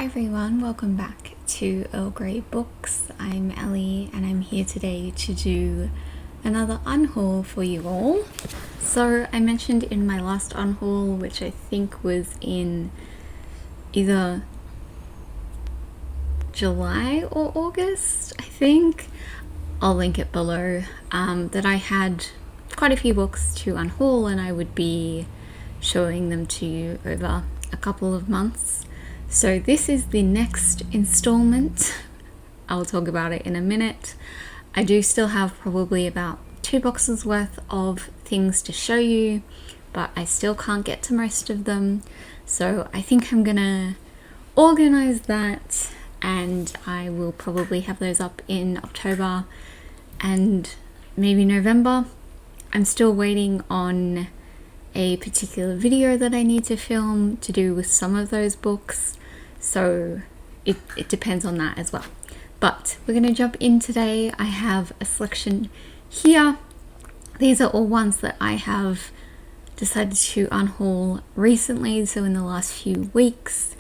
everyone, welcome back to Earl Grey Books. I'm Ellie and I'm here today to do another unhaul for you all. So I mentioned in my last unhaul, which I think was in either July or August, I think, I'll link it below, that I had quite a few books to unhaul and I would be showing them to you over a couple of months. So this is the next installment. I'll talk about it in a minute. I do still have probably about 2 boxes worth of things to show you, but I still can't get to most of them. So I think I'm gonna organize that and I will probably have those up in October and maybe November. I'm still waiting on a particular video that I need to film to do with some of those books, so it depends on that as well. But we're going to jump in today. I have a selection here. These are all ones that I have decided to unhaul recently, so in the last few weeks.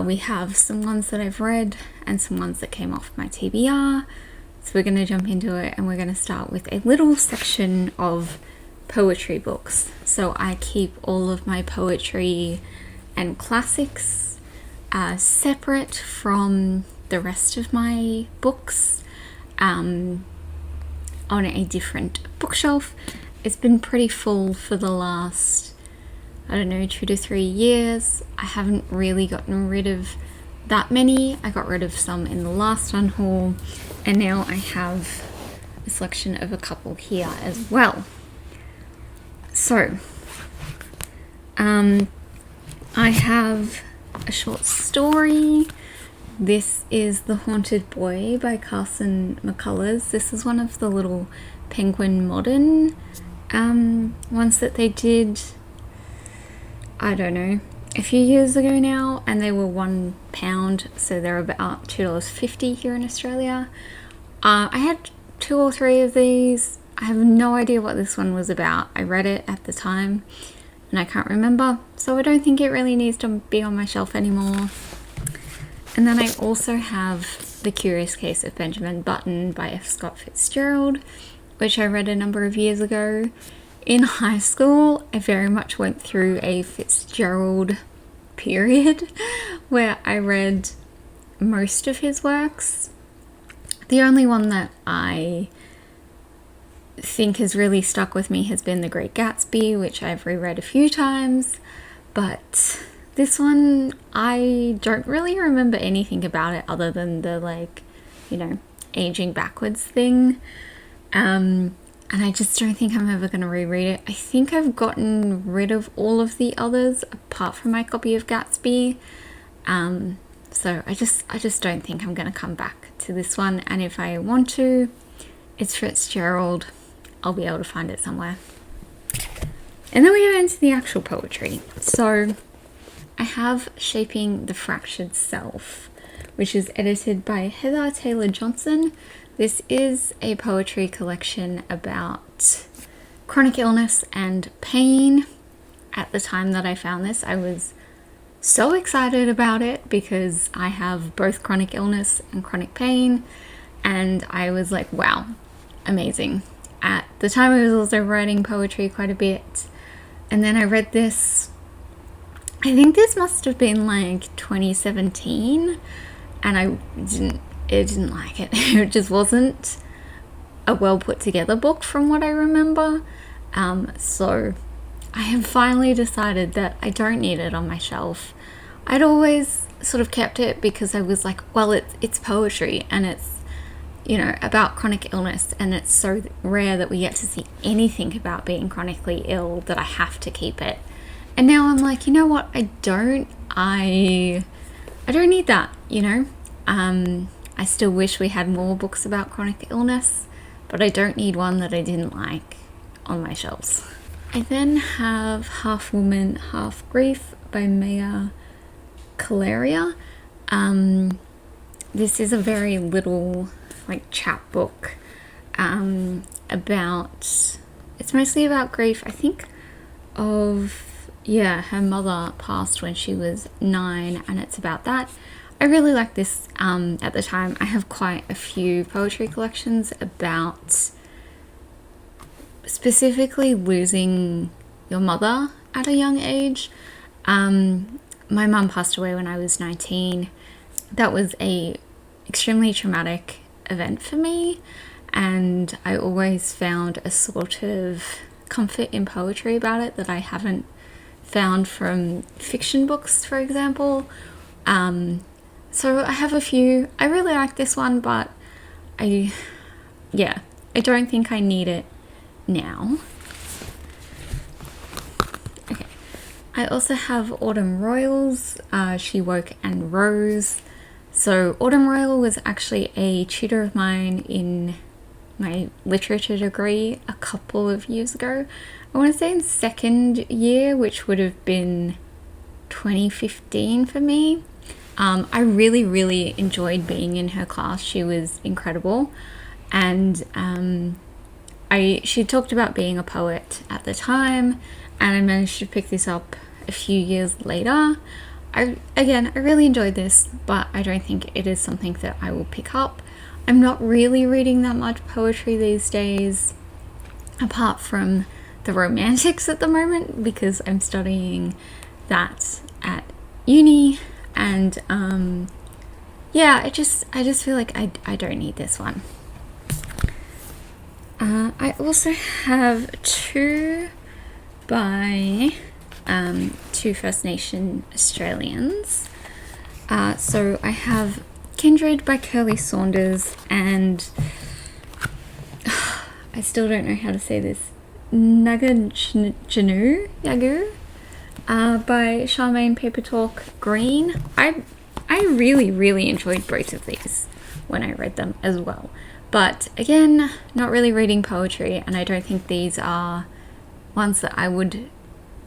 We have some ones that I've read and some ones that came off my TBR, so we're going to jump into it and we're going to start with a little section of poetry books. So I keep all of my poetry and classics separate from the rest of my books on a different bookshelf. It's been pretty full for the last, I don't know, 2 to 3 years. I haven't really gotten rid of that many. I got rid of some in the last unhaul and now I have a selection of a couple here as well. So, I have a short story. This is The Haunted Boy by Carson McCullers. This is one of the little Penguin Modern ones that they did, I don't know, a few years ago now, and they were £1, so they're about $2.50 here in Australia. I had 2 or 3 of these. I have no idea what this one was about. I read it at the time and I can't remember, so I don't think it really needs to be on my shelf anymore. And then I also have The Curious Case of Benjamin Button by F. Scott Fitzgerald, which I read a number of years ago. In high school, I very much went through a Fitzgerald period where I read most of his works. The only one that I think has really stuck with me has been The Great Gatsby, which I've reread a few times, but this one I don't really remember anything about it other than the, like, you know, aging backwards thing, and I just don't think I'm ever going to reread it. I think I've gotten rid of all of the others apart from my copy of Gatsby, so I just don't think I'm going to come back to this one, and if I want to, it's Fitzgerald. I'll be able to find it somewhere. And then we go into the actual poetry. So I have Shaping the Fractured Self, which is edited by Heather Taylor Johnson. This is a poetry collection about chronic illness and pain. At the time that I found this, I was so excited about it because I have both chronic illness and chronic pain, and I was like, wow, amazing. At the time I was also writing poetry quite a bit, and then I read this, I think this must have been like 2017, and I didn't like it. It just wasn't a well put together book from what I remember, so I have finally decided that I don't need it on my shelf. I'd always sort of kept it because I was like, well, it's poetry and it's, you know, about chronic illness, and it's so rare that we get to see anything about being chronically ill that I have to keep it. And now I'm like, you know what, I don't need that, you know. I still wish we had more books about chronic illness, but I don't need one that I didn't like on my shelves. I then have Half Woman, Half Grief by Maya Caleria. This is a very little, like, chapbook about, it's mostly about grief, I think, of, yeah, her mother passed when she was 9, and it's about that. I really liked this at the time. I have quite a few poetry collections about specifically losing your mother at a young age. My mum passed away when I was 19. That was a extremely traumatic event for me, and I always found a sort of comfort in poetry about it that I haven't found from fiction books, for example. So I have a few. I really like this one, but I don't think I need it now. Okay. I also have Autumn Royals, She Woke and Rose. So Autumn Royal was actually a tutor of mine in my literature degree a couple of years ago. I want to say in second year, which would have been 2015 for me. I really, really enjoyed being in her class. She was incredible. And she talked about being a poet at the time, and I managed to pick this up a few years later. I really enjoyed this, but I don't think it is something that I will pick up. I'm not really reading that much poetry these days, apart from the romantics at the moment, because I'm studying that at uni, and I just feel like I don't need this one. I also have two by two First Nation Australians. So I have Kindred by Curly Saunders and I still don't know how to say this, Yagu by Charmaine Paper Talk Green. I really, really enjoyed both of these when I read them as well. But again, not really reading poetry, and I don't think these are ones that I would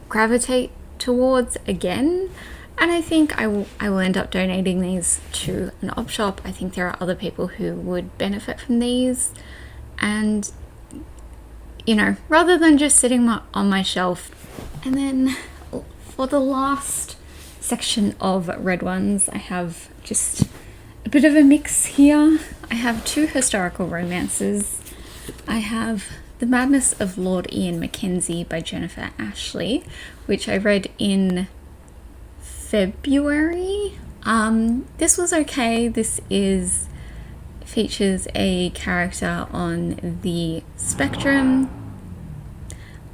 gravitate towards again. And I think I will end up donating these to an op shop. I think there are other people who would benefit from these. And, rather than just sitting on my shelf. And then for the last section of read ones, I have just a bit of a mix here. I have two historical romances. I have The Madness of Lord Ian McKenzie by Jennifer Ashley, which I read in February. This was okay. This features a character on the spectrum.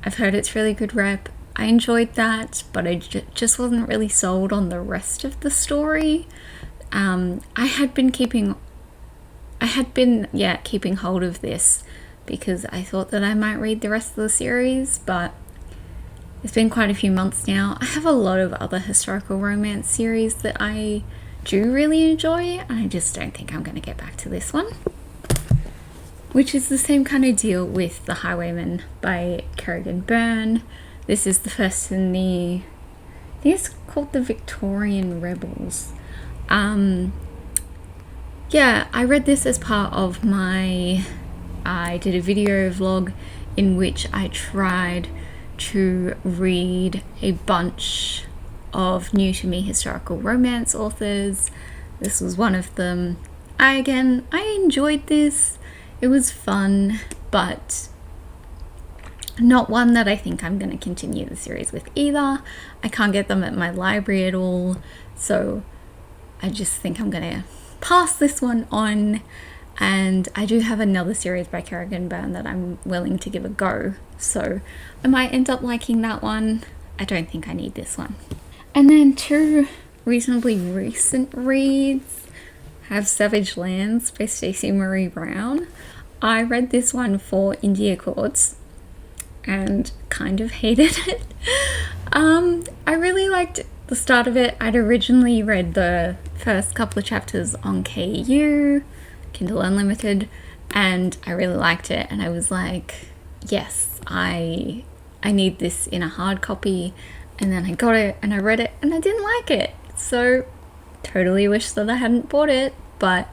I've heard it's really good rep. I enjoyed that, but I just wasn't really sold on the rest of the story. I had been keeping hold of this because I thought that I might read the rest of the series, but it's been quite a few months now. I have a lot of other historical romance series that I do really enjoy, and I just don't think I'm going to get back to this one. Which is the same kind of deal with The Highwayman by Kerrigan Byrne. This is the first in I think it's called the Victorian Rebels. I read this as part of I did a video vlog in which I tried to read a bunch of new to me historical romance authors. This was one of them. I enjoyed this. It was fun, but not one that I think I'm going to continue the series with either. I can't get them at my library at all, so I just think I'm going to pass this one on. And I do have another series by Kerrigan Byrne that I'm willing to give a go, so I might end up liking that one. I don't think I need this one. And then two reasonably recent reads have Savage Lands by Stacey Marie Brown. I read this one for Indie Accords and kind of hated it. I really liked the start of it. I'd originally read the first couple of chapters on KU, Kindle Unlimited, and I really liked it, and I was like, yes, I need this in a hard copy. And then I got it and I read it and I didn't like it, so totally wish that I hadn't bought it, but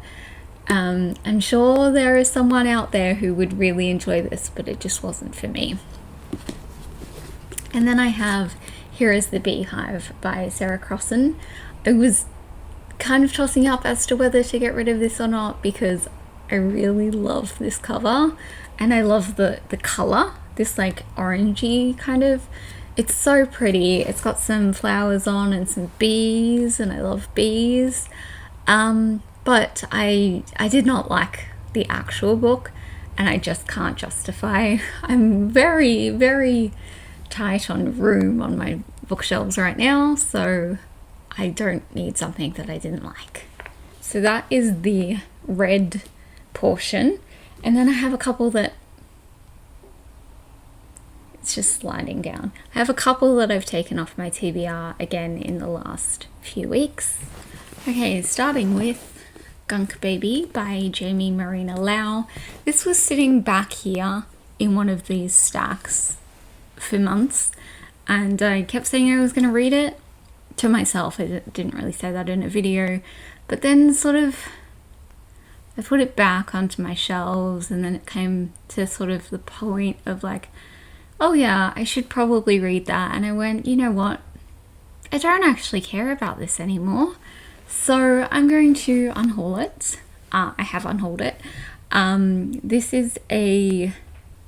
I'm sure there is someone out there who would really enjoy this, but it just wasn't for me. And then I have Here is the Beehive by Sarah Crossan. I was kind of tossing up as to whether to get rid of this or not, because I really love this cover and I love the color, this like orangey kind of, it's so pretty. It's got some flowers on and some bees, and I love bees. But I did not like the actual book, and I just can't justify. I'm very, very tight on room on my bookshelves right now, so I don't need something that I didn't like. So that is the red portion, and then I have a couple that it's just sliding down. I have a couple that I've taken off my TBR again in the last few weeks. Okay, starting with Gunk Baby by Jamie Marina Lau. This was sitting back here in one of these stacks for months, and I kept saying I was going to read it to myself. I didn't really say that in a video, but then sort of I put it back onto my shelves, and then it came to sort of the point of like, oh yeah, I should probably read that. And I went, you know what? I don't actually care about this anymore. So I'm going to unhaul it. I have unhauled it. This is a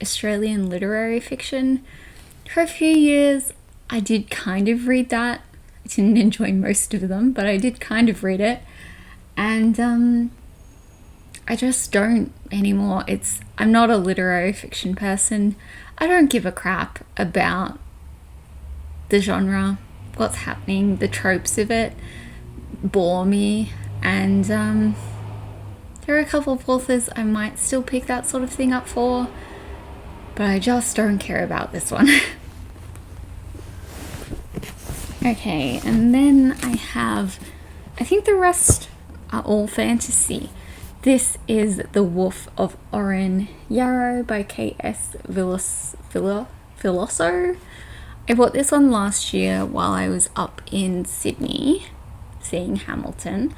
Australian literary fiction. For a few years, I did kind of read that. I didn't enjoy most of them, but I did kind of read it. And I just don't anymore. I'm not a literary fiction person. I don't give a crap about the genre, what's happening, the tropes of it bore me, and there are a couple of authors I might still pick that sort of thing up for, but I just don't care about this one. Okay, and then I think the rest are all fantasy. This is The Wolf of Oren, Yarrow by K.S. Filoso. I bought this one last year while I was up in Sydney seeing Hamilton.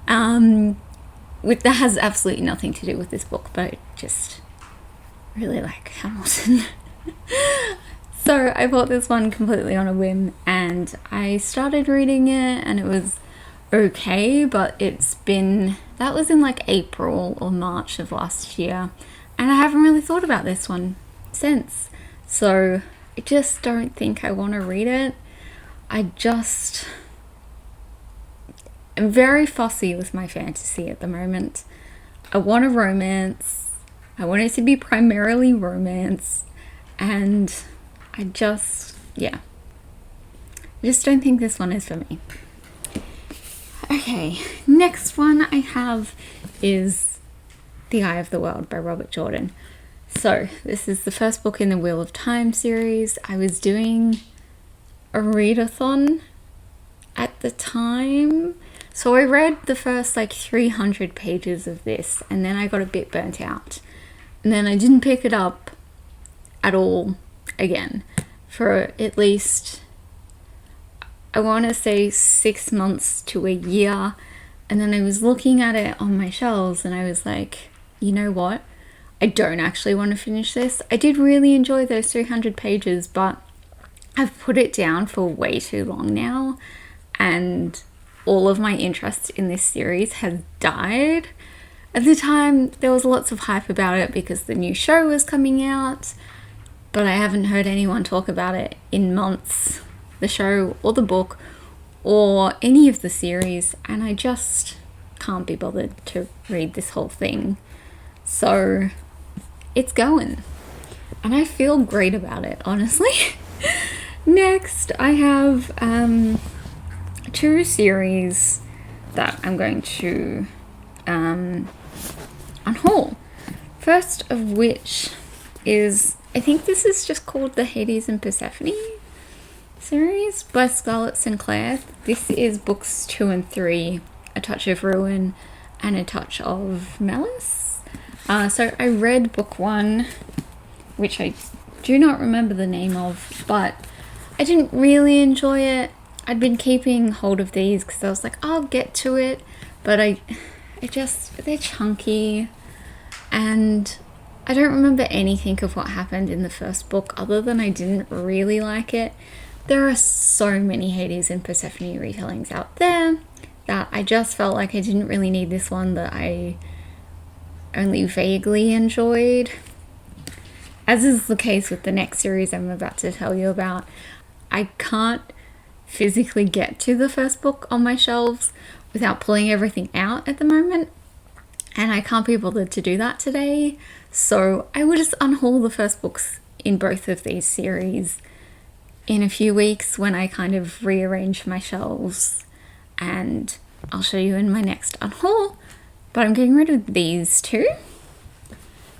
That has absolutely nothing to do with this book, but I just really like Hamilton. So I bought this one completely on a whim, and I started reading it, and it was okay, but that was in like April or March of last year, and I haven't really thought about this one since. So I just don't think I want to read it. I'm very fussy with my fantasy at the moment. I want a romance. I want it to be primarily romance, and I just don't think this one is for me. Okay, next one I have is The Eye of the World by Robert Jordan. So this is the first book in the Wheel of Time series. I was doing a readathon at the time, so I read the first like 300 pages of this, and then I got a bit burnt out, and then I didn't pick it up at all again for at least, I want to say 6 months to a year. And then I was looking at it on my shelves, and I was like, you know what? I don't actually want to finish this. I did really enjoy those 300 pages, but I've put it down for way too long now, and all of my interest in this series has died. At the time, there was lots of hype about it because the new show was coming out, but I haven't heard anyone talk about it in months, the show or the book or any of the series, and I just can't be bothered to read this whole thing. So it's going, and I feel great about it, honestly. Next, I have 2 series that I'm going to unhaul. First of which is, I think this is just called the Hades and Persephone series by Scarlett Sinclair. This is books 2 and 3, A Touch of Ruin and A Touch of Malice. So I read book 1, which I do not remember the name of, but I didn't really enjoy it. I'd been keeping hold of these because I was like, I'll get to it, but they're chunky, and I don't remember anything of what happened in the first book other than I didn't really like it. There are so many Hades and Persephone retellings out there that I just felt like I didn't really need this one, that I only vaguely enjoyed. As is the case with the next series I'm about to tell you about, I can't physically get to the first book on my shelves without pulling everything out at the moment, and I can't be bothered to do that today, so I will just unhaul the first books in both of these series in a few weeks when I kind of rearrange my shelves, and I'll show you in my next unhaul. But I'm getting rid of these two.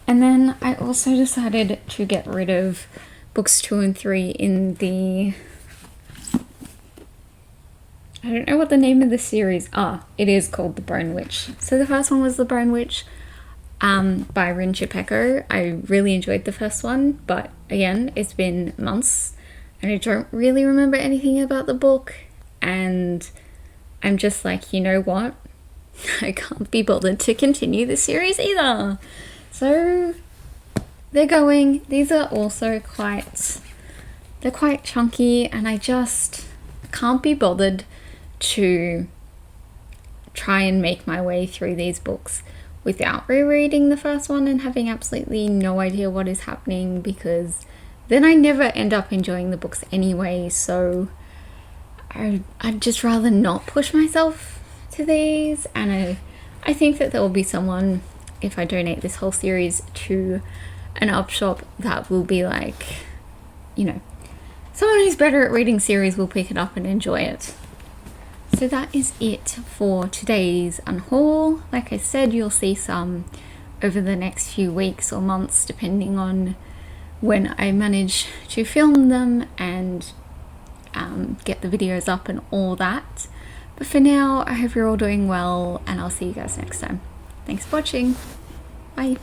And then I also decided to get rid of books 2 and 3 in the... I don't know what the name of the series are. It is called The Bone Witch. So the first one was The Bone Witch by Rin Chipeko. I really enjoyed the first one, but again, it's been months and I don't really remember anything about the book, and I'm just like, you know what? I can't be bothered to continue the series either. So they're going. These are also they're quite chunky, and I just can't be bothered to try and make my way through these books without rereading the first one and having absolutely no idea what is happening, because then I never end up enjoying the books anyway. So I'd just rather not push myself to these, and I think that there will be someone, if I donate this whole series to an op shop, that will be like, you know, someone who's better at reading series will pick it up and enjoy it. So that is it for today's unhaul. Like I said, you'll see some over the next few weeks or months, depending on when I manage to film them and get the videos up and all that. But for now, I hope you're all doing well, and I'll see you guys next time. Thanks for watching. Bye.